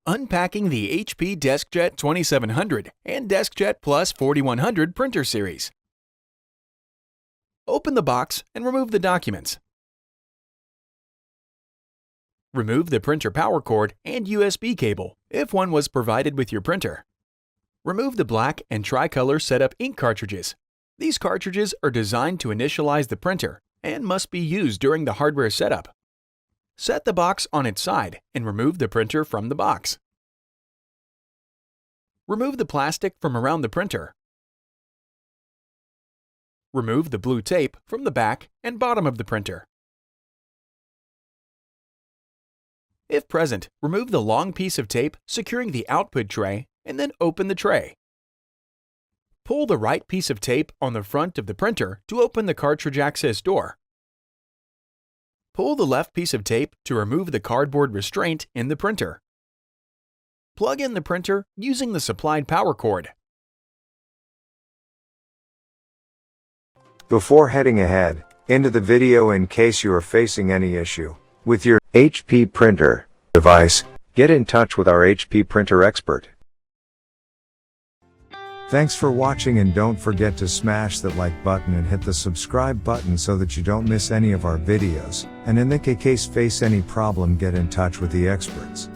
Unpacking the HP DeskJet 2700 and DeskJet Plus 4100 printer series. Open the box and remove the documents. Remove the printer power cord and USB cable, if one was provided with your printer. Remove the black and tricolor setup ink cartridges. These cartridges are designed to initialize the printer and must be used during the hardware setup. Set the box on its side and remove the printer from the box. Remove the plastic from around the printer. Remove the blue tape from the back and bottom of the printer. If present, remove the long piece of tape securing the output tray and then open the tray. Pull the right piece of tape on the front of the printer to open the cartridge access door. Pull the left piece of tape to remove the cardboard restraint in the printer. Plug in the printer using the supplied power cord. Before heading ahead into the video, in case you are facing any issue with your HP printer device, get in touch with our HP printer expert. Thanks for watching, and don't forget to smash that like button and hit the subscribe button so that you don't miss any of our videos. And in the case face any problem, get in touch with the experts.